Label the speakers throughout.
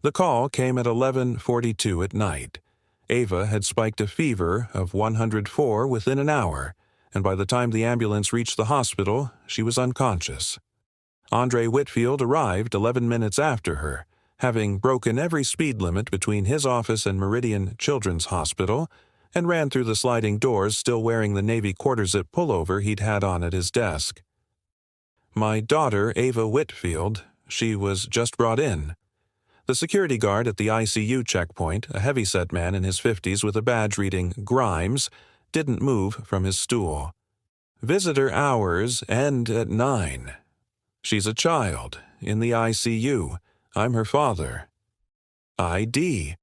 Speaker 1: The call came at 11:42 at night. Ava had spiked a fever of 104 within an hour, and by the time the ambulance reached the hospital, she was unconscious. Andre Whitfield arrived 11 minutes after her, having broken every speed limit between his office and Meridian Children's Hospital, and ran through the sliding doors still wearing the navy quarter-zip pullover he'd had on at his desk. "My daughter, Ava Whitfield, she was just brought in." The security guard at the ICU checkpoint, a heavyset man in his 50s with a badge reading Grimes, didn't move from his stool. "Visitor hours end at 9. She's a child, in the ICU. I'm her father." "ID."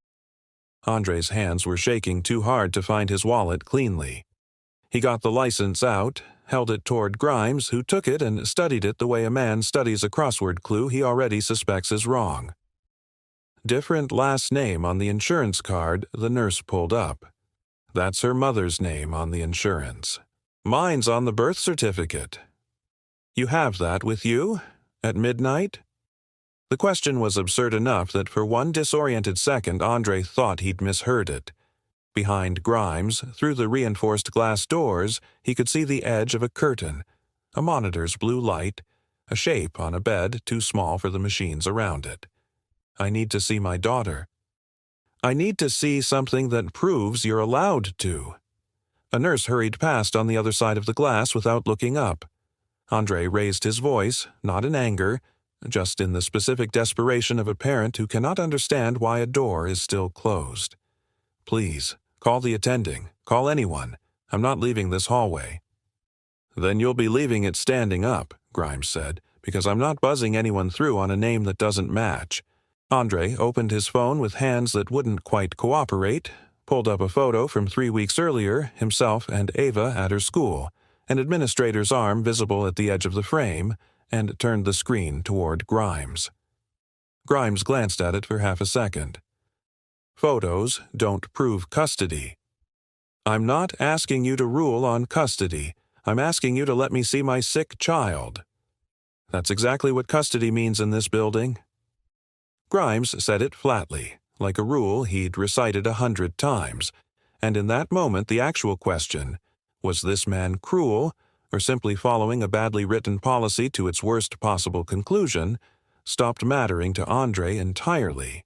Speaker 1: Andre's hands were shaking too hard to find his wallet cleanly. He got the license out, held it toward Grimes, who took it and studied it the way a man studies a crossword clue he already suspects is wrong. "Different last name on the insurance card," the nurse pulled up. "That's her mother's name on the insurance. Mine's on the birth certificate." "You have that with you? At midnight?" The question was absurd enough that for one disoriented second Andre thought he'd misheard it. Behind Grimes, through the reinforced glass doors, he could see the edge of a curtain, a monitor's blue light, a shape on a bed too small for the machines around it. "I need to see my daughter." "I need to see something that proves you're allowed to." A nurse hurried past on the other side of the glass without looking up. Andre raised his voice, not in anger, just in the specific desperation of a parent who cannot understand why a door is still closed. "Please, call the attending. Call anyone. I'm not leaving this hallway." "Then you'll be leaving it standing up," Grimes said, "because I'm not buzzing anyone through on a name that doesn't match." Andre opened his phone with hands that wouldn't quite cooperate, pulled up a photo from 3 weeks earlier, himself and Ava at her school, an administrator's arm visible at the edge of the frame, and turned the screen toward Grimes. Grimes glanced at it for half a second. "Photos don't prove custody." "I'm not asking you to rule on custody. I'm asking you to let me see my sick child." "That's exactly what custody means in this building." Grimes said it flatly, like a rule he'd recited 100 times, and in that moment the actual question, was this man cruel, or simply following a badly written policy to its worst possible conclusion, stopped mattering to Andre entirely.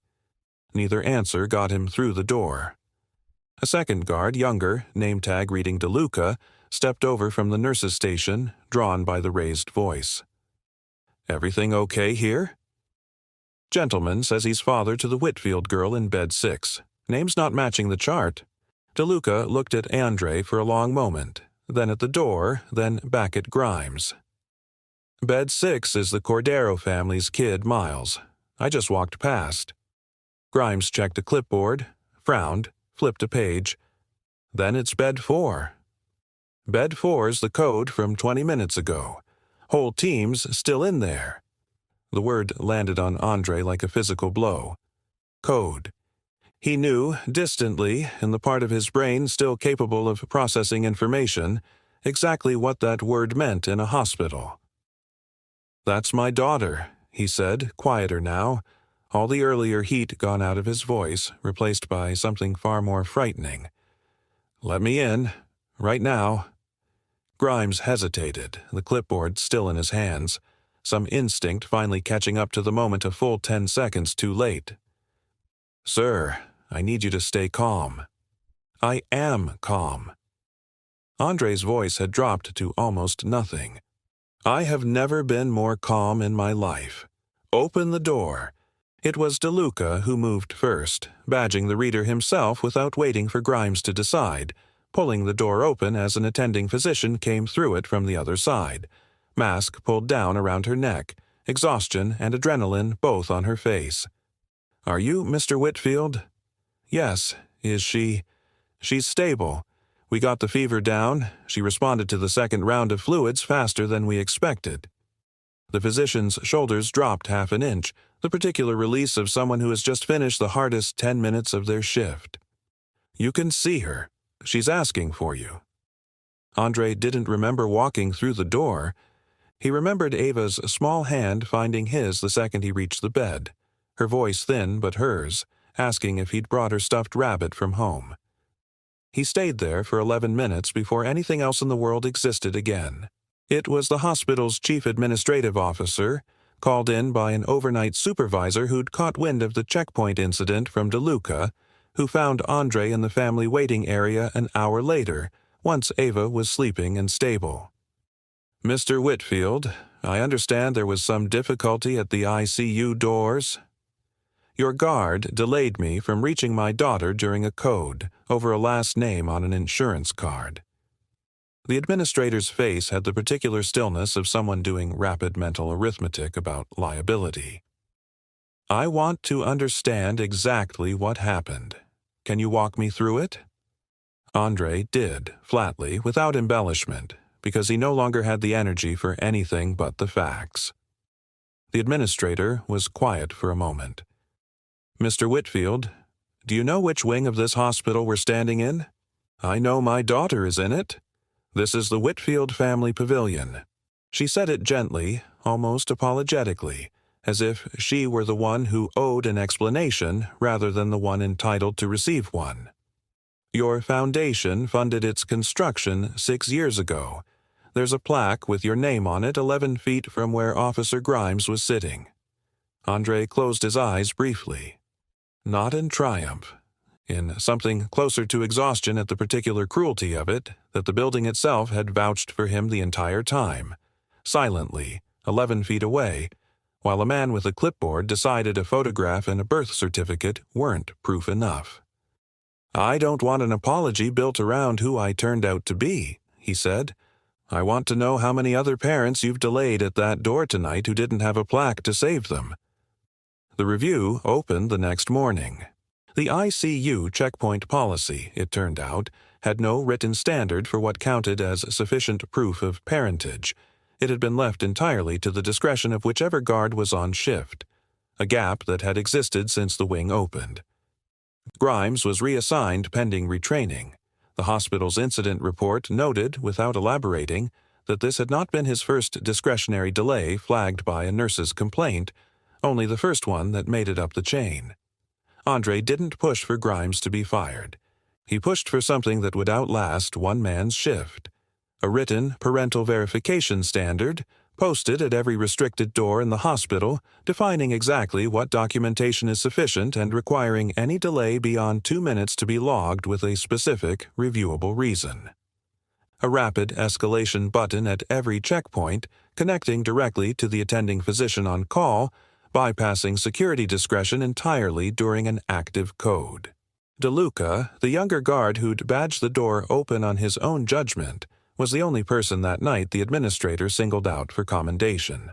Speaker 1: Neither answer got him through the door. A second guard, younger, name tag reading DeLuca, stepped over from the nurse's station, drawn by the raised voice. "Everything okay here?" "Gentleman says he's father to the Whitfield girl in bed 6. Name's not matching the chart." DeLuca looked at Andre for a long moment, then at the door, then back at Grimes. "Bed 6 is the Cordero family's kid, Miles. I just walked past." Grimes checked a clipboard, frowned, flipped a page. "Then it's bed 4. Bed 4's the code from 20 minutes ago. Whole team's still in there." The word landed on Andre like a physical blow. Code. He knew, distantly, in the part of his brain still capable of processing information, exactly what that word meant in a hospital. "That's my daughter," he said, quieter now, all the earlier heat gone out of his voice, replaced by something far more frightening. "Let me in. Right now." Grimes hesitated, the clipboard still in his hands, some instinct finally catching up to the moment a full 10 seconds too late. "Sir, I need you to stay calm." "I am calm." Andre's voice had dropped to almost nothing. "I have never been more calm in my life. Open the door." It was DeLuca who moved first, badging the reader himself without waiting for Grimes to decide, pulling the door open as an attending physician came through it from the other side, mask pulled down around her neck, exhaustion and adrenaline both on her face. "Are you Mr. Whitfield?" "Yes. Is she?" "She's stable. We got the fever down. She responded to the second round of fluids faster than we expected." The physician's shoulders dropped half an inch, the particular release of someone who has just finished the hardest 10 minutes of their shift. "You can see her. She's asking for you." Andre didn't remember walking through the door. He remembered Ava's small hand finding his the second he reached the bed. her voice thin but hers, asking if he'd brought her stuffed rabbit from home. He stayed there for 11 minutes before anything else in the world existed again. It was the hospital's chief administrative officer, called in by an overnight supervisor who'd caught wind of the checkpoint incident from DeLuca, who found Andre in the family waiting area an hour later, once Ava was sleeping and stable. "Mr. Whitfield, I understand there was some difficulty at the ICU doors. Your guard delayed me from reaching my daughter during a code over a last name on an insurance card." The administrator's face had the particular stillness of someone doing rapid mental arithmetic about liability. "I want to understand exactly what happened. Can you walk me through it?" Andre did, flatly, without embellishment, because he no longer had the energy for anything but the facts. The administrator was quiet for a moment. "Mr. Whitfield, do you know which wing of this hospital we're standing in?" "I know my daughter is in it. This is the Whitfield family pavilion." She said it gently, almost apologetically, as if she were the one who owed an explanation rather than the one entitled to receive one. "Your foundation funded its construction 6 years ago. There's a plaque with your name on it 11 feet from where Officer Grimes was sitting." Andre closed his eyes briefly. Not in triumph. In something closer to exhaustion at the particular cruelty of it, that the building itself had vouched for him the entire time, silently, 11 feet away, while a man with a clipboard decided a photograph and a birth certificate weren't proof enough. "I don't want an apology built around who I turned out to be," he said. "I want to know how many other parents you've delayed at that door tonight who didn't have a plaque to save them." The review opened the next morning. The ICU checkpoint policy, it turned out, had no written standard for what counted as sufficient proof of parentage. It had been left entirely to the discretion of whichever guard was on shift, a gap that had existed since the wing opened. Grimes was reassigned pending retraining. The hospital's incident report noted, without elaborating, that this had not been his first discretionary delay flagged by a nurse's complaint, only the first one that made it up the chain. Andre didn't push for Grimes to be fired. He pushed for something that would outlast one man's shift. A written parental verification standard, posted at every restricted door in the hospital, defining exactly what documentation is sufficient and requiring any delay beyond 2 minutes to be logged with a specific, reviewable reason. A rapid escalation button at every checkpoint, connecting directly to the attending physician on call, bypassing security discretion entirely during an active code. DeLuca, the younger guard who'd badged the door open on his own judgment, was the only person that night the administrator singled out for commendation.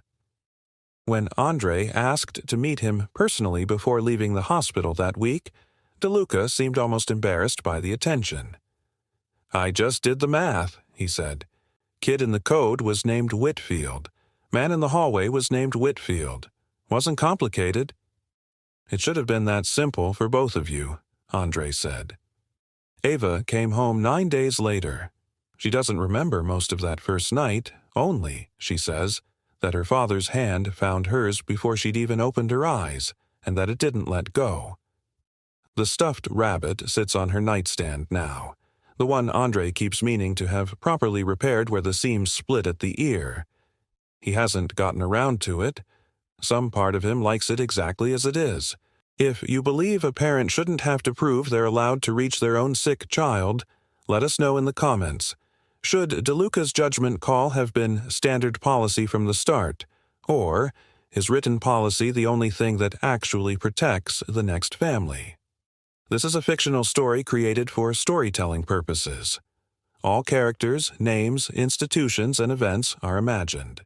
Speaker 1: When Andre asked to meet him personally before leaving the hospital that week, DeLuca seemed almost embarrassed by the attention. "I just did the math," he said. "Kid in the code was named Whitfield. Man in the hallway was named Whitfield. Wasn't complicated." "It should have been that simple for both of you," Andre said. Ava came home 9 days later. She doesn't remember most of that first night, only, she says, that her father's hand found hers before she'd even opened her eyes, and that it didn't let go. The stuffed rabbit sits on her nightstand now, the one Andre keeps meaning to have properly repaired where the seams split at the ear. He hasn't gotten around to it. Some part of him likes it exactly as it is. If you believe a parent shouldn't have to prove they're allowed to reach their own sick child, let us know in the comments. Should DeLuca's judgment call have been standard policy from the start, or is written policy the only thing that actually protects the next family? This is a fictional story created for storytelling purposes. All characters, names, institutions, and events are imagined.